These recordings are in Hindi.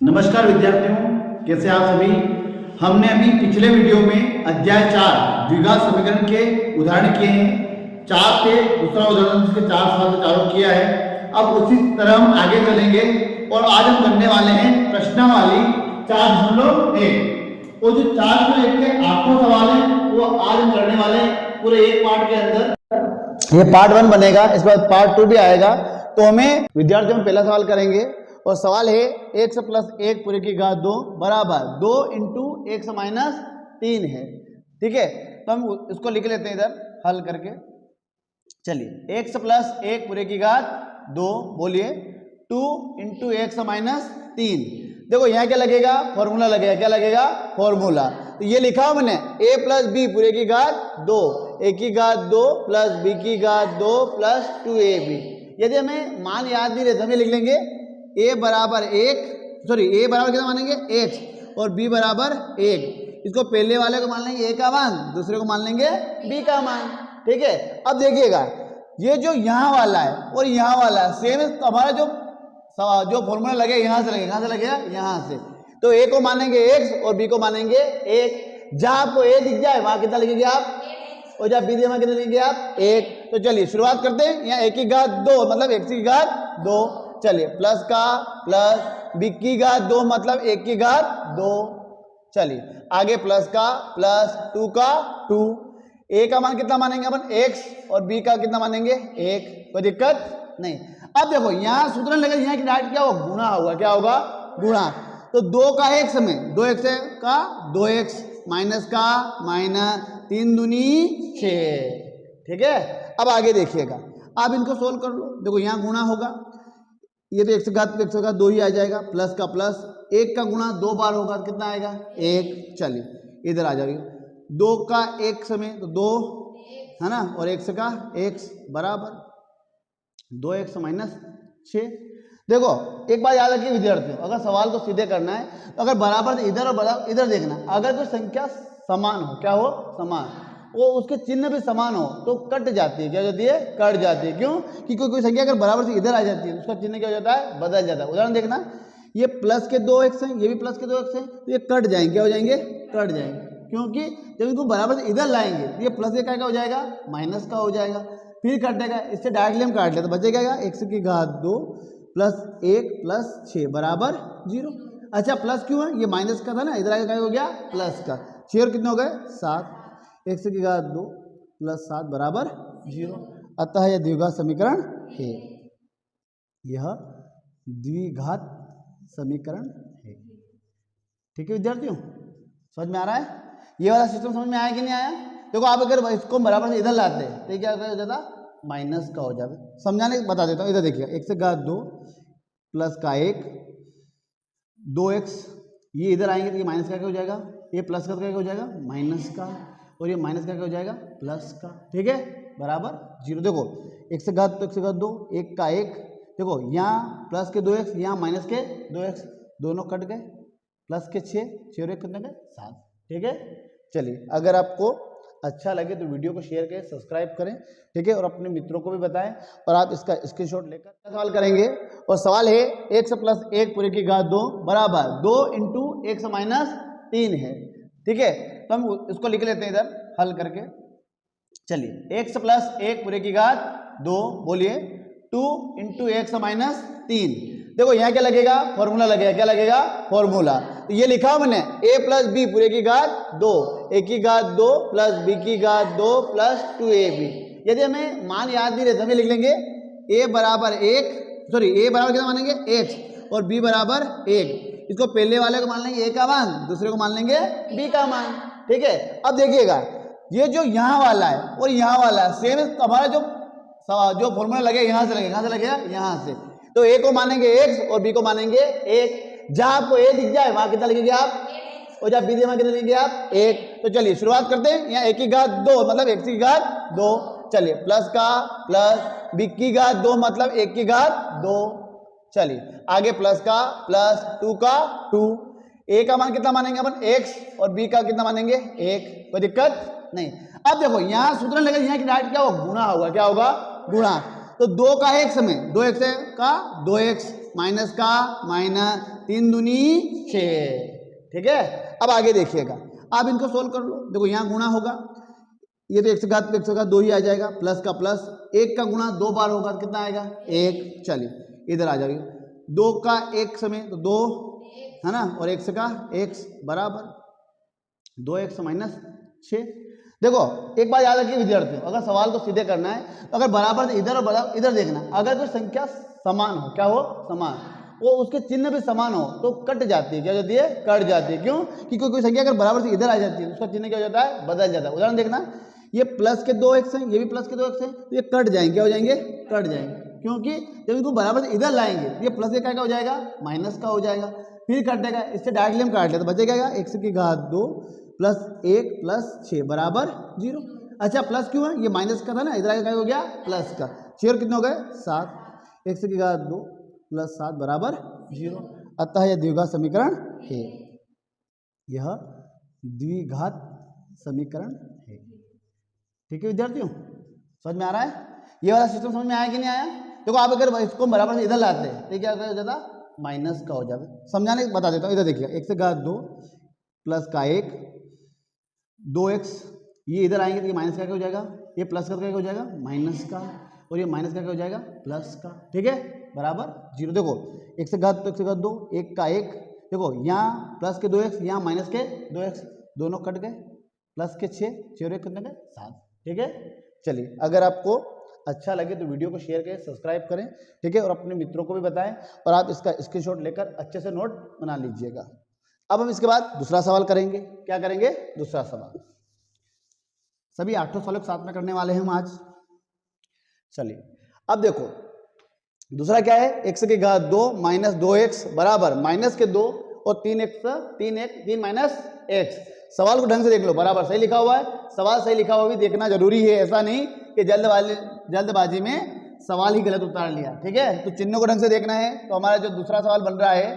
नमस्कार विद्यार्थियों, कैसे आप सभी। हमने अभी पिछले वीडियो में अध्याय 4 द्विघात समीकरण के उदाहरण किए हैं। 4 थे, दूसरा उदाहरण जिसके 4 सवाल चारों किया है। अब उसी तरह हम आगे चलेंगे और आज हम करने वाले हैं प्रश्नावली 4.1। और जो 4.1 के 8 सवाल है वो आज हम करने वाले हैं पूरे एक पार्ट के अंदर। ये पार्ट 1 बनेगा, इस बार पार्ट 2 भी आएगा। तो हमें विद्यार्थियों में पहला सवाल करेंगे और सवाल है x प्लस 1 पूरे की घात 2 बराबर 2 इंटू एक्स माइनस 3 है। ठीक है, तो हम इसको लिख लेते हैं इधर हल करके। चलिए, x प्लस 1 पूरे की घात 2 बोलिए 2 इंटू एक्स माइनस 3। देखो यहाँ क्या लगेगा, फॉर्मूला लगेगा। क्या लगेगा, फॉर्मूला। तो ये लिखा हूं मैंने a प्लस बी पूरे की घात 2, a की घात 2 प्लस b की घात 2 प्लस 2ab। यदि हमें मान याद नहीं रहता, हमें लिख लेंगे a बराबर 1, सॉरी a बराबर कितना मानेंगे x और b बराबर 1। इसको पहले वाले को मान लेंगे a का मान, दूसरे को मान लेंगे b का मान। ठीक है, अब देखिएगा ये जो यहाँ वाला है और यहाँ वाला सेम है, तो हमारा जो फॉर्मूला लगे यहाँ से लगेगा। कहाँ से लगेगा, यहाँ से। तो a को मानेंगे x और b को मानेंगे 1। जहाँ आपको a दिख जाए वहां कितना लिखेंगे आप, और जब b दिए वहां कितना लिखेंगे आप, 1। तो चलिए शुरुआत करते हैं। यहाँ a की घात 2 मतलब x की घात 2। चलिए प्लस का प्लस, b की घात 2 मतलब 1 की घात 2। चलिए आगे प्लस का प्लस 2 का 2। a का मान कितना मानेंगे अपन, x, और b का कितना मानेंगे 1। कोई दिक्कत नहीं। अब देखो यहाँ सूत्र लगे, यहाँ की डायरेक्ट क्या होगा, गुणा होगा। क्या होगा, गुणा। तो 2 का x में 2x का 2x माइनस का माइनस 3 दूनी 6। ठीक है, अब आगे देखिएगा, आप इनको सोल्व कर लो। देखो यहाँ गुणा होगा, ये तो x घात 2 ही आ जाएगा। प्लस का प्लस, 1 का गुणा 2 बार होगा तो कितना आएगा, 1। चलिए इधर आ जाएगा 2 का x में तो 2 है ना, और x का x बराबर 2x माइनस 6। देखो एक बात याद रखिए विद्यार्थियों, अगर सवाल को सीधे करना है तो अगर बराबर से इधर और बराबर इधर देखना। अगर कोई संख्या समान हो, क्या हो, समान, वो उसके चिन्ह भी समान हो तो कट जाती है। क्या जाती है, कट जाती है। क्यों, कि कोई संख्या अगर बराबर से इधर आ जाती है उसका चिन्ह क्या हो जाता है, बदल जाता है। उदाहरण देखना, ये प्लस के 2x हैं, ये भी प्लस के 2x हैं, तो ये कट जाएंगे। क्या हो जाएंगे, कट जाएंगे। क्योंकि जब इनको बराबर से इधर लाएंगे तो ये प्लस का क्या हो जाएगा, माइनस का हो जाएगा, फिर कटेगा। इससे डायरेक्टली हम काट ले तो बचेगा क्या, x की घात 2 प्लस 1 प्लस 6 बराबर 0। अच्छा प्लस क्यों है, ये माइनस का था ना, इधर आगे क्या हो गया, प्लस का। 6 और कितने हो गए, 7। x की घात 2 प्लस 7 बराबर 0। अतः यह द्विघात समीकरण है। यह द्विघात समीकरण है। ठीक है विद्यार्थियों, समझ में आ रहा है, ये वाला सिस्टम समझ में आया कि नहीं आया। देखो आप अगर इसको बराबर से इधर लाते हैं तो क्या हो जाता, माइनस का हो जाता। समझाने बता देता हूँ, इधर देखिए x की घात 2 प्लस का 1 2x, ये इधर आएंगे तो ये माइनस का क्या हो जाएगा, ये प्लस का क्या हो जाएगा, माइनस का, और ये माइनस का क्या हो जाएगा, प्लस का। ठीक है, बराबर 0। देखो x की घात 2 1 का 1, देखो यहाँ प्लस के 2x, यहाँ माइनस के 2x, दोनों कट गए। प्लस के 6 और 1 कितने गए, 7। ठीक है, चलिए अगर आपको अच्छा लगे तो वीडियो को शेयर करें, सब्सक्राइब करें। ठीक है, और अपने मित्रों को भी बताएं, और आप इसका स्क्रीनशॉट लेकर सवाल करेंगे। और सवाल है x प्लस 1 पूरे की घात 2 बराबर 2 इंटू एक्स माइनस 3 है। ठीक है, तो हम इसको लिख लेते हैं इधर हल करके। चलिए x प्लस 1 पूरे की घात 2 बोलिए 2 इंटू एक्स माइनस 3। देखो यहाँ क्या लगेगा, फॉर्मूला लगेगा। क्या लगेगा, फॉर्मूला। तो ये लिखा मैंने a प्लस बी पूरे की घात 2, a की घात 2 प्लस b की घात 2 प्लस 2ab। यदि हमें मान याद नहीं रहता, हमें लिख लेंगे a बराबर 1, सॉरी a बराबर कितना मानेंगे x और b बराबर 1। इसको पहले वाले को मान लेंगे a का मान, दूसरे को मान लेंगे b का मान। ठीक है, अब देखिएगा ये जो यहाँ वाला है और यहाँ वाला सेम है, तो हमारा जो फॉर्मूला लगे यहाँ से लगेगा। कहाँ से लगेगा, यहाँ से। तो a को मानेंगे x और b को मानेंगे 1। जहाँ आपको a दिख जाए वहां कितना लिखेंगे आप, और जब b दिए वहां कितना लिखेंगे आप, 1। तो चलिए शुरुआत करते हैं। यहाँ a की घात 2 मतलब x की घात 2। चलिए प्लस का प्लस, b की घात 2 मतलब 1 की घात 2। चलिए आगे प्लस का प्लस 2 का 2। a का मान कितना मानेंगे अपन, x, और b का कितना मानेंगे 1। कोई दिक्कत नहीं। अब देखो यहाँ सूत्र लगे, यहाँ की डायरेक्ट क्या होगा, गुणा होगा। क्या होगा, गुणा। तो 2 का x में 2x का 2x माइनस का माइनस, 3 दूनी 6, ठीक है। अब आगे देखिएगा, आप इनको सोल्व कर लो। देखो यहाँ गुणा होगा, ये तो एक से घात 2 ही आ जाएगा, प्लस का प्लस, 1 का गुणा 2 बार होगा तो कितना आएगा 1। चलिए इधर आ जाइए, 2 का 1 समय तो 2 है ना, और 1 का x बराबर 2x माइनस 6। देखो एक बात याद रखिए विद्यार्थियों, अगर सवाल को सीधे करना है तो अगर बराबर से इधर और बराबर इधर देखना, अगर कोई संख्या समान हो, क्या हो समान, वो उसके चिन्ह भी समान हो तो कट जाती है, क्या जाती है कट जाती है। क्यों? क्योंकि कोई संख्या अगर बराबर से इधर आ जाती है उसका चिन्ह क्या हो जाता है बदल जाता है। उदाहरण देखना, ये प्लस के 2x हैं, ये भी प्लस के 2x हैं, तो ये कट जाएंगे, क्या हो जाएंगे कट जाएंगे, क्योंकि जब इनको बराबर से इधर लाएंगे ये प्लस का हो जाएगा माइनस का हो जाएगा, फिर कटेगा, इससे डायरेक्टली हम काट लेते, बचेगा क्या x की घात 2 प्लस 1 प्लस 6 बराबर 0। अच्छा प्लस क्यों है, ये माइनस का था ना, इधर आगे क्या हो गया प्लस का, 6 और कितने हो गए 7, x की घात 2 प्लस 7 बराबर 0। अतः यह द्विघात समीकरण है, यह द्विघात समीकरण है। ठीक है विद्यार्थियों, समझ में आ रहा है? ये वाला सिस्टम समझ में आया कि नहीं आया? देखो आप अगर इसको बराबर से इधर लाते हैं तो क्या हो जाता माइनस का हो जाता। समझाने बता देता हूँ, इधर देखिए, x की घात 2 प्लस का 1 2x, ये इधर आएंगे तो ये माइनस का क्या हो जाएगा, ये प्लस का क्या हो जाएगा माइनस का, और ये माइनस का क्या हो जाएगा प्लस का, ठीक है बराबर 0। देखो x की घात 2 1 का 1, देखो यहाँ प्लस के 2x, यहाँ माइनस के 2x, दोनों कट गए, प्लस के 6 और 1 कितने गए 7, ठीक है। चलिए अगर आपको अच्छा लगे तो वीडियो को शेयर करें, सब्सक्राइब करें, ठीक है, और अपने मित्रों को भी बताएं, और आप इसका स्क्रीनशॉट लेकर अच्छे से नोट बना लीजिएगा। अब हम इसके बाद दूसरा सवाल करेंगे। क्या करेंगे? दूसरा सवाल। सभी 8 सवालों के साथ में करने वाले हैं हम आज। चलिए अब देखो दूसरा क्या है, x की घात 2 माइनस 2x बराबर माइनस के 2 और 3 माइनस x। सवाल को ढंग से देख लो, बराबर सही लिखा हुआ है, सवाल सही लिखा हुआ भी देखना जरूरी है, ऐसा नहीं कि जल्दबाजी में सवाल ही गलत उतार लिया, ठीक है। तो चिन्हों को ढंग से देखना है। तो हमारा जो दूसरा सवाल बन रहा है,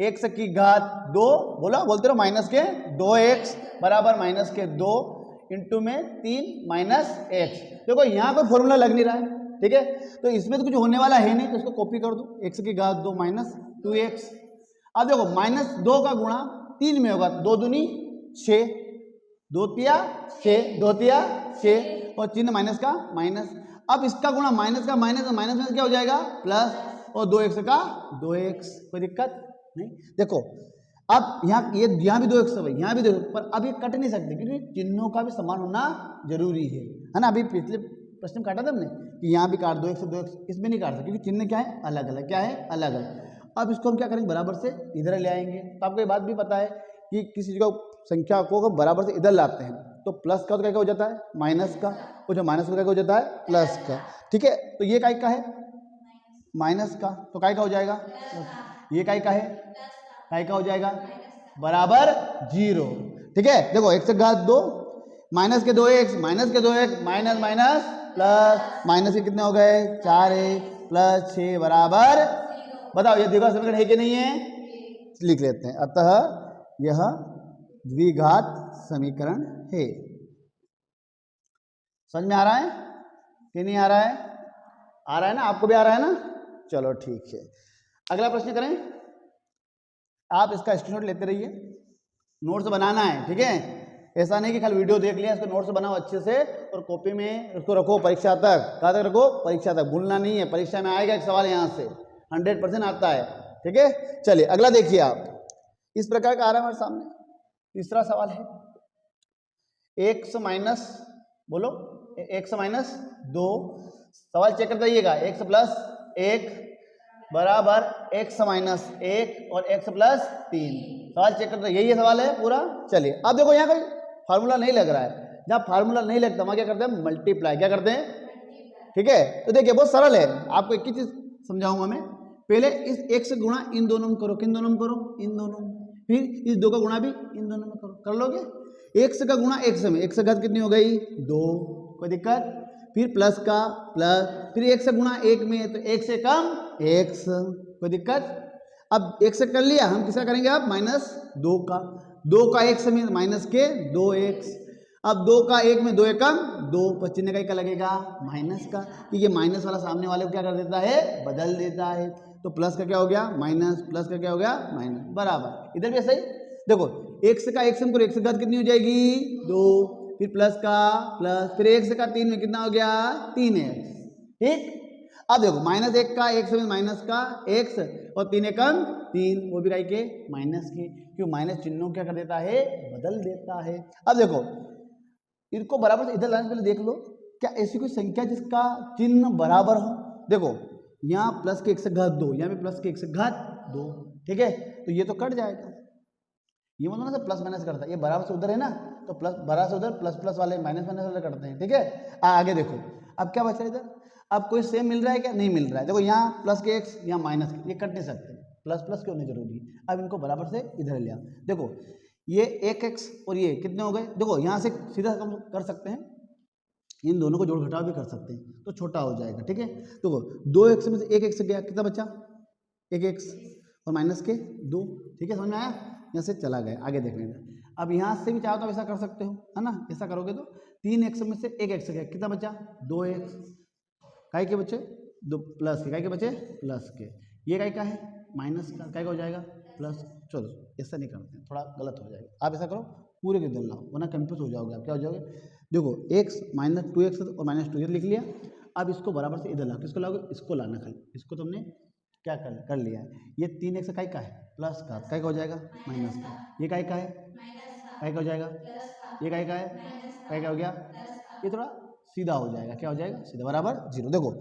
x की घात 2 बोलते रहो माइनस के 2x बराबर माइनस के 2 इंटू में 3 माइनस x। देखो यहाँ कोई फॉर्मूला लग नहीं रहा है, ठीक है, तो इसमें तो कुछ होने वाला है नहीं, तो इसको कॉपी कर दो, x की घात 2 माइनस 2x। अब देखो माइनस 2 का गुणा 3 में होगा, 2 दूनी 6, 2 तिया 6, 2 तिया 6, और चिन्ह माइनस का माइनस। अब इसका गुणा माइनस का माइनस, माइनस में क्या हो जाएगा प्लस, और 2x का 2x, कोई दिक्कत नहीं। देखो अब यहाँ भी 2x है, यहाँ भी 2, पर अब ये कट नहीं सकते क्योंकि चिन्हों का भी समान होना जरूरी है ना। अभी पिछले प्रश्न में काटा था हमने कि यहाँ भी काट 2x 2x, इसमें नहीं काट सकते क्योंकि चिन्ह क्या है अलग अलग, क्या है अलग अलग। अब इसको हम क्या करेंगे, बराबर से इधर ले आएंगे। तो आपको ये बात भी पता है कि किसी जगह संख्या को अगर बराबर से इधर लाते हैं तो प्लस का तो क्या हो जाता है माइनस का, और जो माइनस का क्या हो जाता है प्लस का, ठीक है। तो ये काय का है माइनस का, तो काय का हो जाएगा, ये काय का है काय का हो जाएगा बराबर 0, ठीक है। देखो x की घात 2 माइनस के 2x minus minus plus, minus के कितने हो गए 4x प्लस 6 बराबर, बताओ ये द्विघात समीकरण है कि नहीं है? लिख लेते हैं, अतः यह द्विघात समीकरण है। समझ में आ रहा है कि नहीं आ रहा है? आ रहा है ना, आपको भी आ रहा है ना, चलो ठीक है। अगला प्रश्न करें, आप इसका स्क्रीनशॉट लेते रहिए, नोट्स बनाना है, ठीक है। ऐसा नहीं कि खाली वीडियो देख लिया, इसको नोट्स बनाओ अच्छे से और कॉपी में उसको रखो परीक्षा तक। कहाँ तक रखो? परीक्षा तक, भूलना नहीं है, परीक्षा में आएगा एक सवाल यहाँ से 100% आता है, ठीक है। चलिए अगला देखिए, आप इस प्रकार का आ रहा है हमारे सामने। तीसरा सवाल है, x माइनस बोलो x माइनस 2, सवाल चेक करते रहिएगा, x प्लस 1 बराबर x माइनस 1 और x प्लस 3, सवाल चेक करते, यही सवाल है पूरा। चलिए अब देखो यहाँ कोई फार्मूला नहीं लग रहा है, जहाँ फार्मूला नहीं लगता वहाँ क्या करते हैं मल्टीप्लाई, क्या करते हैं, ठीक है। तो देखिए बहुत सरल है, आपको एक ही चीज समझाऊंगा मैं। पहले इस x से गुणा इन दोनों में करो, किन दोनों में करो, इन दोनों में, फिर इस 2 का गुणा भी इन दोनों में करो, कर लोगे। x का गुणा x में, x घात कितनी हो गई 2, कोई दिक्कत, फिर प्लस का प्लस, फिर x से गुणा 1 में तो 1 से कम x, कोई दिक्कत। अब 1 से कर लिया, हम किसका करेंगे अब माइनस 2 का, 2 का 1 में माइनस के 2x, अब 2 का 1 में 2 एक कम 2, पर चिन्ह का लगेगा माइनस का, क्योंकि माइनस वाला सामने वाले को क्या कर देता है बदल देता है। तो प्लस का क्या हो गया माइनस, प्लस का क्या हो गया माइनस, बराबर। इधर भी ऐसा ही देखो, x का x में x घात कितनी हो जाएगी 2, फिर प्लस का प्लस, फिर x का 3 में कितना हो गया 3x, ठीक। अब देखो -1 का x में माइनस का x और 3 एकम 3, वो भी काई के माइनस के, क्यों माइनस चिन्हों क्या कर देता है बदल देता है। अब देखो इनको बराबर से इधर लाने से पहले देख लो, क्या ऐसी कोई संख्या जिसका चिन्ह बराबर हो। देखो यहाँ प्लस के 1 घात 2, यहाँ भी प्लस के 1 घात 2, ठीक है, तो ये तो कट जाएगा। ये मतलब ना प्लस माइनस करता है, ये बराबर से उधर है ना, तो प्लस बराबर से उधर प्लस प्लस वाले माइनस माइनस वाले करते हैं, ठीक है। आगे देखो अब क्या बचा इधर, अब कोई सेम मिल रहा है क्या, नहीं मिल रहा है। देखो यहाँ प्लस के x, यहाँ माइनस के, ये कट नहीं सकते, प्लस प्लस क्यों नहीं जरूरी। अब इनको बराबर से इधर ले आओ। देखो ये 1x और ये कितने हो गए, देखो यहाँ से सीधा कम कर सकते हैं, इन दोनों को जोड़ घटाव भी कर सकते हैं, तो छोटा हो जाएगा, ठीक है। देखो 2x में से 1x गया, कितना बचा 1x और माइनस के 2, ठीक है, समझ में आया। यहाँ से चला गया, आगे देख लेंगे। अब यहाँ से भी चाहो तो ऐसा कर सकते हो, है ना, ऐसा करोगे तो 3x में से 1x गया, कितना बचा 2x, काय के बचे 2 प्लस के, काय के बचे प्लस के, ये काय का है माइनस का, काय का हो जाएगा प्लस। चलो ऐसा नहीं करते हैं, थोड़ा गलत हो जाएगा। आप ऐसा करो पूरे के इधर लाओ, वरना कंफ्यूज हो जाओगे आप, क्या हो जाओगे। देखो x माइनस 2x और माइनस 2 लिख लिया। अब इसको बराबर से इधर लाओ, किसको लाओगे, इसको लाना खाली, इसको तुमने क्या कर लिया है। ये 3x काय का है प्लस का, काय का हो जाएगा माइनस का, ये काय का है काय का हो जाएगा, ये काय का है काय का हो गया, ये थोड़ा सीधा हो जाएगा, क्या हो जाएगा सीधा, बराबर 0। देखो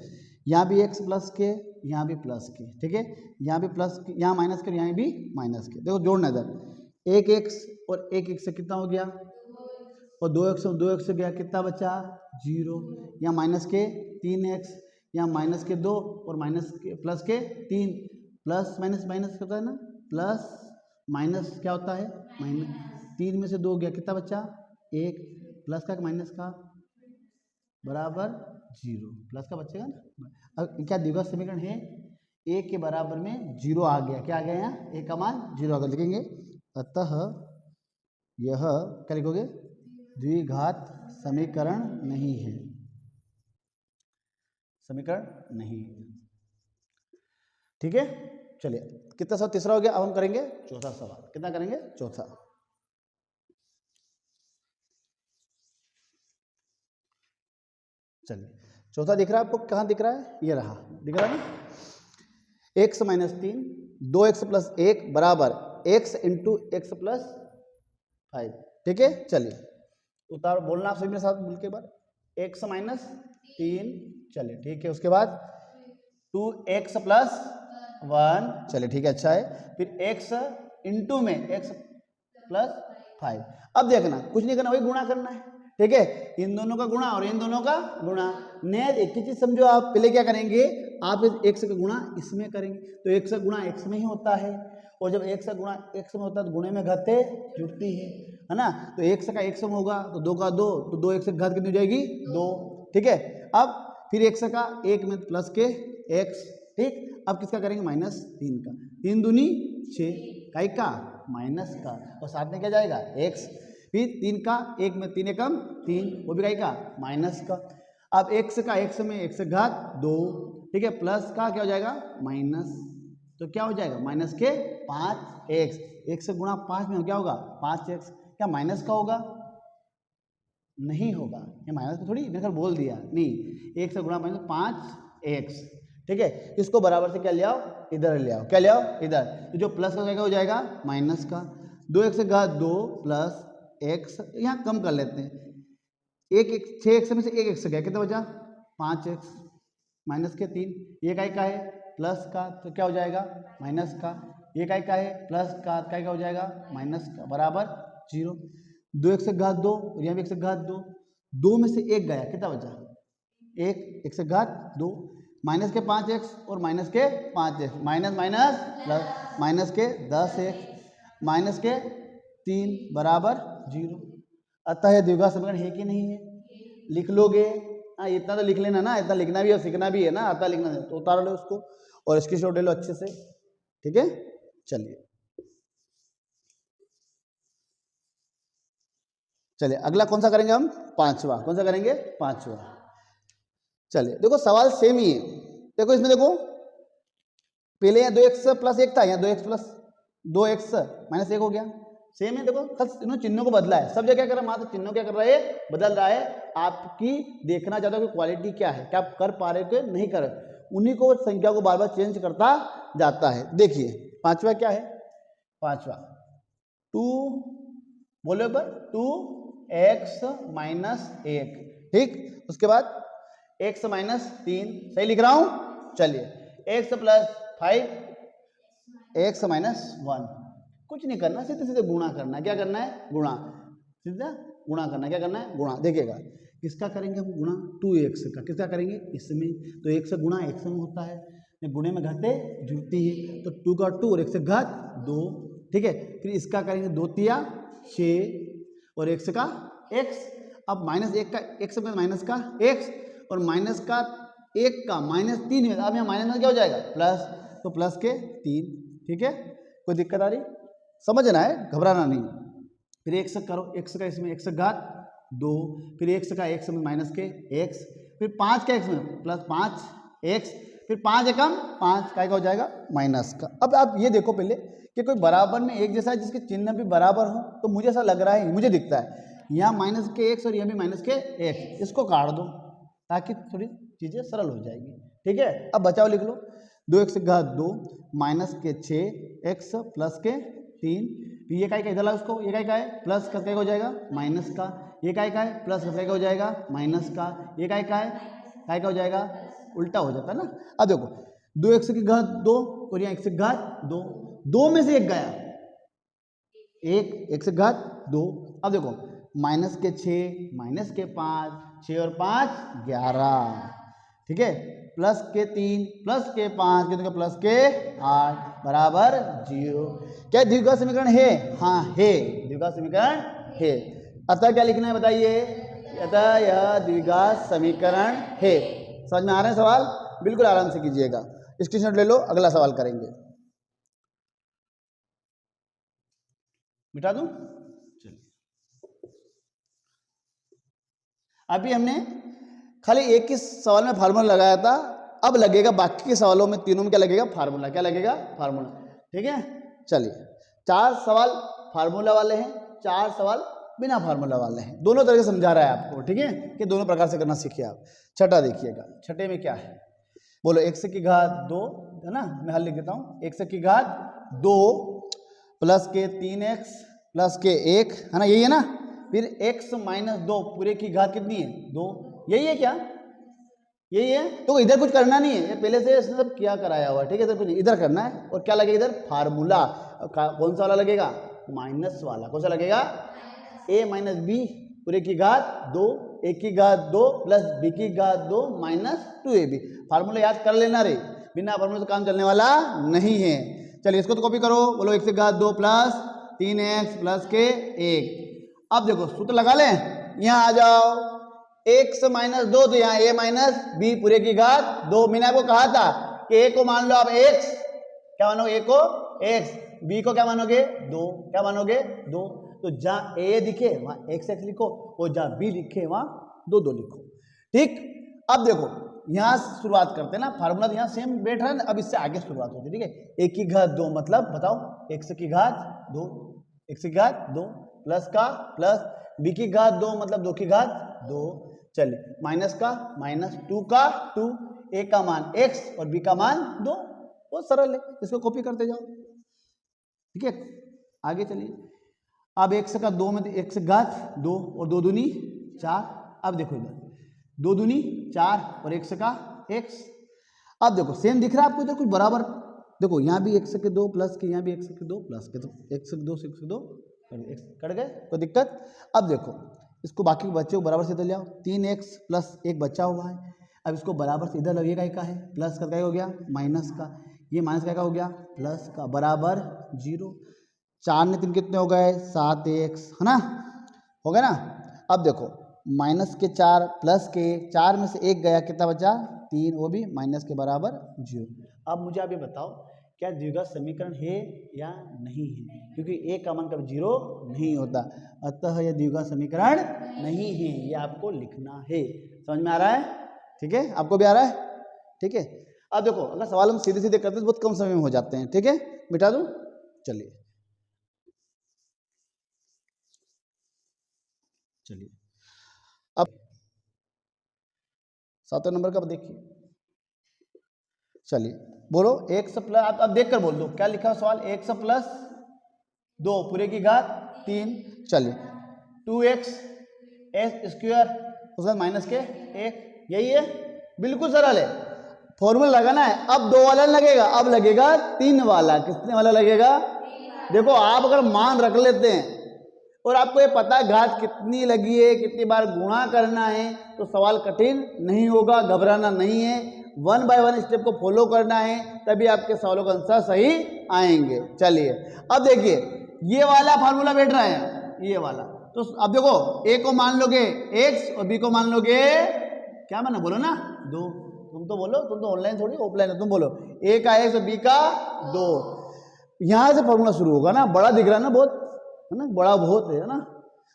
यहाँ भी x प्लस के, यहाँ भी प्लस के, ठीक है, यहाँ भी प्लस के, यहाँ माइनस के, यहाँ भी माइनस के। देखो जोड़ना इधर, 1x और 1x से कितना हो गया, और 2x और 2x से गया, कितना बचा 0। यहाँ माइनस के 3x, यहाँ माइनस के 2 और माइनस के प्लस के 3, प्लस माइनस माइनस होता है ना, प्लस माइनस क्या होता है माइनस, 3 में से 2 गया, कितना बचा 1, प्लस का माइनस का बराबर 0, प्लस का बचेगा ना। अब क्या द्विघात समीकरण है, a के बराबर में 0 आ गया, क्या आ गया यहाँ a का मान 0 आ गया, लिखेंगे अतः यह क्या लिखोगे द्विघात समीकरण नहीं है, समीकरण नहीं, ठीक है। चलिए कितना सवाल तीसरा हो गया, अब हम करेंगे चौथा सवाल, कितना करेंगे चौथा। चलिए चौथा दिख रहा है आपको, कहाँ दिख रहा है, ये रहा, दिख रहा है ना, x माइनस 3 2x प्लस 1 बराबर x इंटू एक्स प्लस 5, ठीक है। चलिए उतारो, बोलना आप सभी मेरे साथ बोल के बाद, x माइनस 3, चलिए ठीक है, उसके बाद 2x प्लस 1, चलिए ठीक है, अच्छा है, फिर x इंटू में x प्लस 5। अब देखना कुछ नहीं करना, वही गुणा करना है, ठीक है, इन दोनों का गुणा और इन दोनों का गुणा। नेट एक ही चीज समझो आप, पहले क्या करेंगे आप इस x का गुणा इसमें करेंगे, तो x का गुणा x में ही होता है, और जब x का गुणा x में होता है तो गुणे में घाते जुड़ती है ना, तो x का x में होगा तो 2 का 2, तो 2x की घात कितनी हो जाएगी 2, ठीक है। अब फिर x का 1 में प्लस के x, ठीक। अब किसका करेंगे -3 का, 3 दूनी 6, काई का माइनस का, और साथ में क्या जाएगा x, फिर 3 का 1 में 3 एकम 3, वो भी काई का माइनस का। अब x का x में x घात 2, ठीक है, प्लस का क्या हो जाएगा माइनस, तो क्या हो जाएगा माइनस के 5x, x से गुणा 5 में क्या होगा 5x, क्या माइनस का होगा, नहीं होगा, ये माइनस का थोड़ी मैंने बोल दिया, नहीं, 1 से गुणा माइनस 5x, ठीक है। इसको बराबर से क्या ले आओ इधर ले आओ, क्या ले आओ इधर, तो जो प्लस का हो जाएगा माइनस का, 2x घात 2 प्लस x, यहाँ कम कर लेते हैं, 6x में से 1x गया, कितना बचा 5x, माइनस के 3, ये काय का है प्लस का, तो क्या हो जाएगा माइनस का, ये काय का है प्लस का, काय का हो जाएगा माइनस का, बराबर 0। 2x घात 2 और यहाँ भी x घात 2, 2 में से 1 गया, कितना बचा 1, x घात 2, माइनस के 5x और माइनस के 5x, minus minus plus, minus के 10x माइनस के 3 बराबर 0। अतः यह द्विघात समीकरण है कि नहीं है, लिख लोगे, हाँ इतना तो लिख लेना ना, इतना लिखना भी और सीखना भी है ना, अतः लिखना है तो उतार लो उसको और स्क्रीनशॉट ले लो अच्छे से, ठीक है। चलिए चलिए अगला कौन सा करेंगे हम, पांचवा, कौन सा करेंगे पांचवा। चलिए देखो सवाल सेम ही है, देखो इसमें देखो पहले यहाँ 2x प्लस 1 था, यहाँ 2x प्लस 2x माइनस 1 हो गया। सेम है, देखो बस इन्होंने चिन्हों को बदला है, सब जगह क्या कर रहा है, मात्र चिन्हों क्या कर रहा है, बदल रहा है। आपकी देखना चाहता हो कि क्वालिटी क्या है, क्या आप कर पा रहे हो कि नहीं कर रहे, उन्हीं को संख्या को बार बार चेंज करता जाता है। देखिए पांचवा क्या है, पांचवा 2 बोलो पर 2x माइनस 1, ठीक। उसके बाद x माइनस 3, सही लिख रहा हूं, चलिए x प्लस 5 x माइनस 1, कुछ नहीं करना, सीधे सीधे गुणा करना है। क्या करना है, गुणा, सीधा गुणा करना है। क्या करना है, गुणा। देखिएगा किसका करेंगे हम गुणा, 2x का, किसका करेंगे इसमें, तो 1 से गुणा x में होता है, गुणे में घाते जुड़ती है, तो 2 का 2 और 1 से घात 2, ठीक है। फिर इसका करेंगे 2 तिया 6 और x का x, अब माइनस 1 का x में माइनस का x और माइनस का 1 का माइनस 3 है, अब यहाँ माइनस में क्या हो जाएगा प्लस, तो प्लस के 3, ठीक है। कोई दिक्कत आ रही, समझना है, घबराना नहीं। फिर x करो, x का इसमें x घात 2, फिर x का x में माइनस के x, फिर 5 का x में प्लस 5x, फिर 5 एकम 5 का हो जाएगा माइनस का। अब आप ये देखो पहले कि कोई बराबर में एक जैसा है जिसके चिन्ह भी बराबर हो, तो मुझे ऐसा लग रहा है, मुझे दिखता है यहाँ माइनस के x और यहाँ भी माइनस के x, इसको काट दो ताकि थोड़ी चीज़ें सरल हो जाएगी, ठीक है। अब बचाओ लिख लो, 2x घात 2 माइनस के 6x प्लस के 3, ये का इधर ला उसको, ये का है प्लस का हो जाएगा माइनस का, ये का है प्लस का हो जाएगा माइनस का, ये का है हो जाएगा उल्टा हो जाता है ना। अब देखो 2x की घात 2 और यहाँ x की घात 2, 2 में से 1 गया, 1 x की घात 2। अब देखो माइनस के 6 माइनस के 5, 6 और 5 11, ठीक है, प्लस के 3 प्लस के 5 कितने, प्लस के 8 बराबर 0। क्या द्विघात समीकरण है, हाँ है, द्विघात समीकरण है। अतः क्या लिखना है बताइए, अतः यह द्विघात समीकरण है। समझ में आ रहे हैं सवाल, बिल्कुल आराम से कीजिएगा, स्क्रीनशॉट ले लो, अगला सवाल करेंगे। मिटा दूं, अभी हमने खाली एक ही सवाल में फार्मूला लगाया था, अब लगेगा बाकी के सवालों में, तीनों में क्या लगेगा, फार्मूला। क्या लगेगा, फार्मूला, ठीक है। चलिए 4 सवाल फार्मूला वाले हैं, 4 सवाल बिना फार्मूला वाले हैं, दोनों तरह से समझा रहा है आपको, ठीक है, कि दोनों प्रकार से करना सीखिए आप। छठा देखिएगा, छठे में क्या है, बोलो x की घात 2 है ना, मैं हल लिख देता हूँ, x की घात 2 प्लस के 3x प्लस के 1 है ना, यही है ना। फिर x माइनस 2 पूरे की घात कितनी है 2, यही है क्या, यही है। तो इधर कुछ करना नहीं है, ये पहले से इसने सब क्या कराया हुआ है, ठीक है। इधर कुछ इधर करना है, और क्या लगेगा इधर, फार्मूला। कौन सा वाला लगेगा, माइनस वाला। कौन सा लगेगा, a माइनस बी पूरे की घात 2, a की घात 2 प्लस b की घात 2 माइनस 2ab। फार्मूला याद कर लेना रे, बिना फार्मूले से काम चलने वाला नहीं है। चलिए इसको तो कॉपी करो, बोलो x की घात 2 प्लस 3x प्लस के 1। अब देखो सूत्र लगा लें, यहाँ आ जाओ, x माइनस 2 तो यहाँ a माइनस बी पूरे की घात 2। मैंने आपको कहा था कि a को मान लो आप x, क्या मानोगे, a को x, b को क्या मानोगे 2, क्या मानोगे 2। तो जहाँ a दिखे वहाँ x लिखो, और जहाँ b लिखे वहाँ 2 लिखो, ठीक। अब देखो यहाँ शुरुआत करते हैं ना, फार्मूला तो यहाँ सेम बैठ रहा है ना, अब इससे आगे शुरुआत होती है, ठीक है। a की घात 2 मतलब बताओ, x की घात 2, x की घात 2 प्लस का प्लस, b की घात 2 मतलब 2 की घात 2। चलिए माइनस का माइनस, 2 का 2, a का मान x और b का मान 2, बहुत सरल है, इसको कॉपी करते जाओ, ठीक है। आगे चलिए, अब x का 2 में x घात 2 और 2 दूनी 4। अब देखो इधर 2 दूनी 4 और x का x। अब देखो सेम दिख रहा है आपको इधर कुछ बराबर, देखो यहाँ भी x के 2 प्लस के, यहाँ भी x के 2 प्लस के, तो x के 2 से x के 2 कट गए, कोई दिक्कत। अब देखो इसको बाकी के बच्चे को बराबर से इधर ले आओ, 3x प्लस 1 बचा हुआ है, अब इसको बराबर से इधर लगेगा, का है प्लस का हो गया माइनस का, ये माइनस का हो गया प्लस का, बराबर 0। 4 ने 3 कितने हो गए 7x, है ना, हो गया ना। अब देखो माइनस के 4 प्लस के 4 में से 1 गया, कितना बचा 3, वो भी माइनस के बराबर 0। अब मुझे आप ये बताओ क्या द्विघात समीकरण है या नहीं है, क्योंकि a का मान कभी 0 नहीं होता, अतः यह द्विघात समीकरण नहीं है, ये आपको लिखना है। समझ में आ रहा है, ठीक है, आपको भी आ रहा है, ठीक है। अब देखो अगर सवाल हम सीधे सीधे करते हैं तो बहुत कम समय में हो जाते हैं, ठीक है, मिटा दूं, चलिए अब 7वें नंबर का देखिए, चलिए बोलो x प्लस, अब देख कर बोल दो क्या लिखा है सवाल, x प्लस 2 पूरे की घात 3, चलिए 2x स्क्वायर उसके बाद माइनस के 1, यही है, बिल्कुल सरल है, फॉर्मूला लगाना है। अब 2 वाला लगेगा, अब लगेगा 3 वाला, कितने वाला लगेगा, देखो आप अगर मान रख लेते हैं और आपको ये पता है घात कितनी लगी है, कितनी बार गुणा करना है, तो सवाल कठिन नहीं होगा, घबराना नहीं है, 1 बाय 1 स्टेप को फॉलो करना है, तभी आपके सवालों का आंसर सही आएंगे। चलिए अब देखिए ये वाला फार्मूला बैठ रहा है, ये वाला, तो अब देखो a को मान लोगे x और b को मान लोगे क्या माना, बोलो ना 2, तुम तो बोलो, तुम तो ऑनलाइन थोड़ी ऑफलाइन है, तुम बोलो a का x और b का 2, यहां से फॉर्मूला शुरू होगा ना, बड़ा दिख रहा है ना बहुत, है ना, बड़ा बहुत है ना,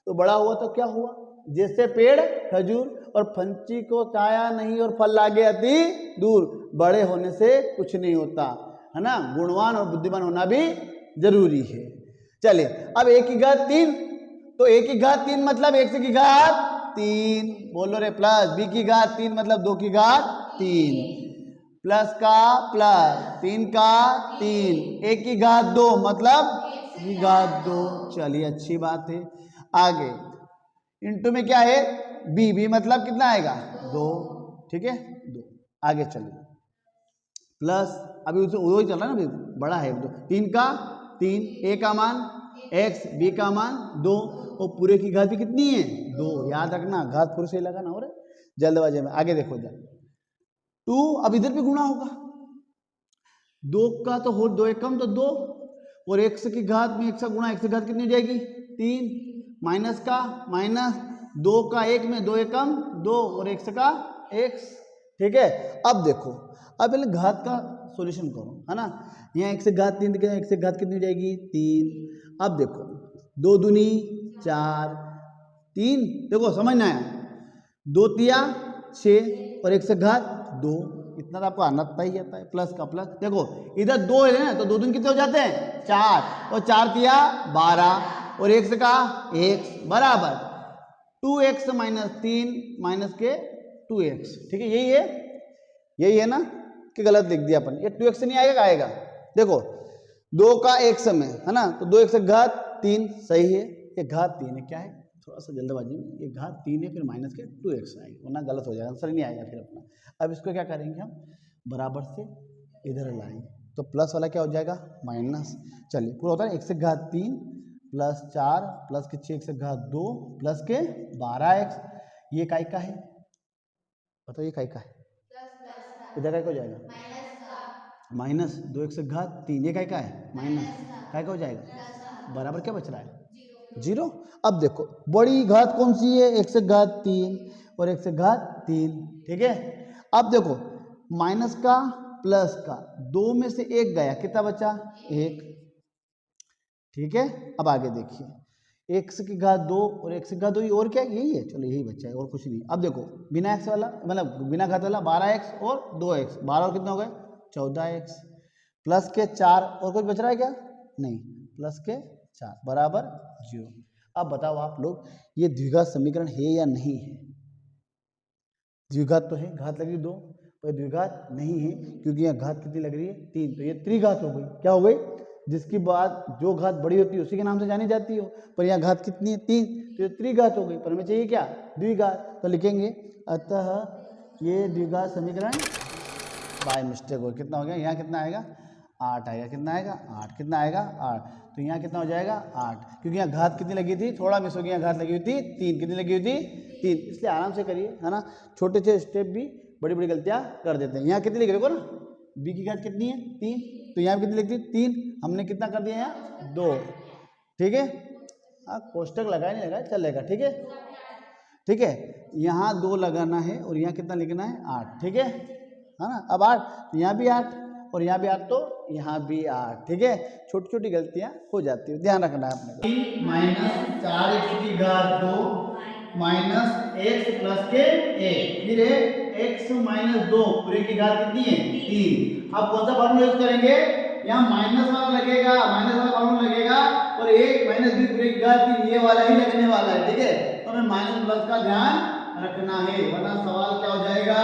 तो बड़ा हुआ तो क्या हुआ, जैसे पेड़ खजूर और फंची को छाया नहीं और फल लागे अति दूर, बड़े होने से कुछ नहीं होता, है ना, गुणवान और बुद्धिमान होना भी जरूरी है। चलिए अब a की घात 3, तो a की घात 3 मतलब x की घात 3, बोलो रे, प्लस b की घात 3 मतलब 2 की घात 3, प्लस का प्लस 3 का 3, a की घात 2 मतलब की घात 2, चलिए अच्छी बात है। आगे इंटू में क्या है, b मतलब कितना आएगा 2, ठीक है 2, आगे चलिए प्लस, अभी उसे वही चल रहा है ना, बड़ा है 3 का 3, a का मान x, b का मान 2 और पूरे की घात भी कितनी है 2, याद रखना घात पूरे से लगाना हो रहा जल्दबाजी में। आगे देखो जा 2, अब इधर भी गुणा होगा, 2 का तो हो 2 एकम तो 2 और x की घात में x का गुणा, x की घात कितनी हो जाएगी 3, माइनस का माइनस, 2 का 1 में 2 एकम 2 और x का x, ठीक है। अब देखो अब पहले घात का सॉल्यूशन करो, है ना, यहाँ x से घात 3, x से घात कितनी हो जाएगी 3, अब देखो 2 दूनी 4, 3 देखो समझना है, 2 तिया 6 और x से घात 2, इतना तो आपको आना ही आता है, प्लस का प्लस, देखो इधर 2 है ना, तो 2 दूनी कितने हो जाते हैं 4 और 4 तिया 12 और x का x बराबर 2x माइनस 3 माइनस के 2x, ठीक है, यही है ना, कि गलत लिख दिया अपन, ये 2x नहीं आएगा, आएगा देखो 2 का x में, है ना, तो 2x से घात 3 सही है, ये घात 3 है, क्या है थोड़ा सा जल्दबाजी में, ये घात 3 है, फिर माइनस के 2x आएगा, वरना गलत हो जाएगा, आंसर नहीं आएगा फिर अपना। अब इसको क्या करेंगे हम, बराबर से इधर लाएंगे, तो प्लस वाला क्या हो जाएगा माइनस, चलिए पूरा होता है x से घात 3 प्लस 4 प्लस के 6 x से घात 2 प्लस के 12x, ये काय का है बताओ, ये काय का है, इधर काय का हो जाएगा माइनस 2x से घात 3, ये काय का है माइनस, काय का हो जाएगा बराबर, क्या बच रहा है 0। अब देखो बड़ी घात कौन सी है, x से घात 3 और x से घात 3, ठीक है। अब देखो माइनस का प्लस का 2 में से 1 गया, कितना बचा 1, ठीक है। अब आगे देखिए x की घात 2 और x की घात 2, और क्या यही है, चलो यही बच्चा है और कुछ नहीं। अब देखो बिना x वाला मतलब बिना घात वाला 12x और 2x, 12 और कितना हो गए 14x प्लस के 4 और कुछ बच रहा है क्या नहीं, प्लस के 4 बराबर 0। अब बताओ आप लोग ये द्विघात समीकरण है या नहीं है, द्विघात तो है, घात लगी 2 पर द्विघात नहीं है, क्योंकि यहाँ घात कितनी लग रही है 3, तो ये त्रिघात हो गई, क्या हो गई, जिसकी बात जो घात बड़ी होती है उसी के नाम से जानी जाती हो, पर यहाँ घात कितनी है 3, तो ये त्रिघात हो गई, पर हमें चाहिए क्या द्विघात, तो लिखेंगे अतः ये द्विघात समीकरण बाय मिस्टेक हो, कितना हो गया, यहाँ कितना आएगा 8 आएगा, कितना आएगा 8, कितना आएगा 8, तो यहाँ कितना हो जाएगा 8, क्योंकि यहाँ घात कितनी लगी थी, थोड़ा मिस हो गया, घात लगी हुई थी 3, कितनी लगी हुई थी 3, इसलिए आराम से करिए, है ना, छोटे छोटे स्टेप भी बड़ी बड़ी गलतियाँ कर देते हैं। यहाँ कितनी लिख रहे हो ना, b की घात कितनी है 3, तो यहाँ कितनी लिखती है 3, हमने कितना कर दिया यहाँ 2, ठीक है, हाँ कोष्टक लगाए नहीं लगाए चलेगा, ठीक है, ठीक है, यहाँ 2 लगाना है और यहाँ कितना लिखना है 8, ठीक है ना, अब 8 तो यहाँ भी 8 और यहाँ भी 8 तो यहाँ भी 8, ठीक है, छोटी छोटी गलतियाँ हो जाती है, ध्यान रखना है अपने को। माइनस 4x की घात 2 माइनस x प्लस के 1, फिर है x माइनस 2 पूरे की घात कितनी है 3। अब कौन सा फॉर्मूला यूज करेंगे, यहाँ माइनस वाला लगेगा, माइनस वाला फॉर्मूला लगेगा और 1 माइनस b पूरे की घात 3 ये वाला ही लगने वाला है, ठीक है। तो हमें माइनस प्लस का ध्यान रखना है, वरना सवाल क्या हो जाएगा,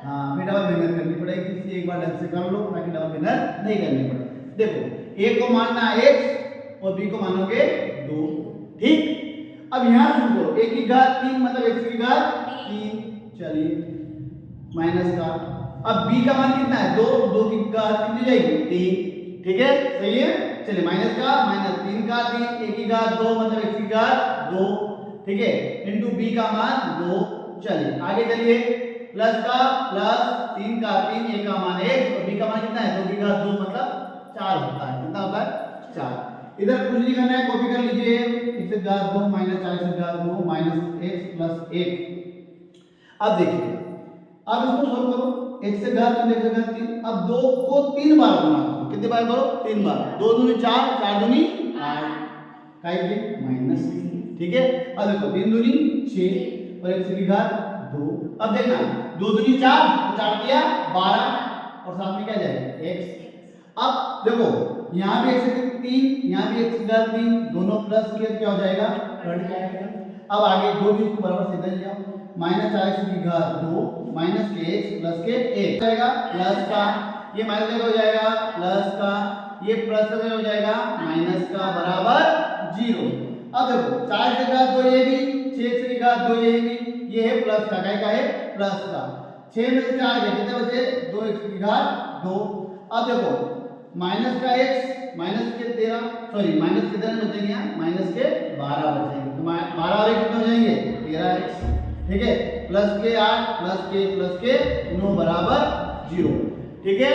हाँ फिर डबल मेहनत करनी पड़ेगी, इसलिए एक बार ढंग से कर लो ताकि डबल मेहनत नहीं करनी पड़े। देखो a को मानना x और b को मानोगे 2, ठीक। अब यहाँ शुरू करो, a की घात 3 मतलब x की घात 3, चलिए माइनस का। अब b का मान कितना है 2, 2 की घात कितनी जाएगी 3, ठीक है, सही है। चलिए माइनस का माइनस 3 का 3, a की घात 2 मतलब x की घात 2, ठीक है, इनटू b का मान 2। चलिए आगे चलिए, प्लस का प्लस 3 का 3, a का मान 1 और b का मान कितना है 2 की घात 2 मतलब 4 होता है, कितना होता है 4। इधर कुछ नहीं करना है, कॉपी कर लीजिए, x की घात 2 माइनस 4 की घात 2 माइनस x प्लस 1। अब देखिए, अब इसको सॉल्व करो, x से घात 3 x से घात 3, अब 2 को 3 बार गुणा करो, कितने बार करो 3 बार, 2 दूनी 4, 4 दूनी 8 का ये माइनस, ठीक है। अब देखो 3 दूनी 6 और x की घात 2। अब देखना 2 दूनी 4 तो 4 दिया 12 और साथ में क्या जाएगा x। अब देखो यहाँ भी x की 3, यहाँ भी x की घात 3, दोनों प्लस किए क्या हो जाएगा कट जाएगा। अब आगे दो भी इसको बराबर सीधा ले जाओ, माइनस 4x की घात 2 माइनस के x प्लस के 1 जाएगा, प्लस का ये माइनस का हो जाएगा प्लस का, ये प्लस का हो जाएगा माइनस का बराबर 0। अब देखो 4 की घात 2 ये भी, 6 की घात 2 ये भी, ये है प्लस का, क्या है प्लस का, 6 में से 4 गए कितने बचे 2x की घात 2। अब देखो माइनस का x माइनस के 13, सॉरी माइनस कितने बचेंगे यहाँ माइनस के 12 बचेंगे, तो 12 और 1 कितने हो जाएंगे 13x, ठीक है, प्लस के 8 प्लस के 9 बराबर 0, ठीक है।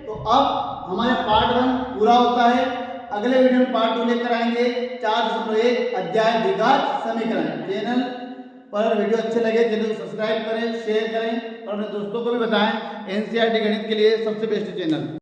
तो अब हमारे पार्ट 1 पूरा होता है, अगले वीडियो में पार्ट 2 लेकर आएंगे 4.1 अध्याय द्विघात समीकरण। चैनल पर वीडियो अच्छे लगे चैनल को सब्सक्राइब करें, शेयर करें और अपने दोस्तों को भी बताएं। एनसीईआरटी गणित के लिए सबसे बेस्ट चैनल।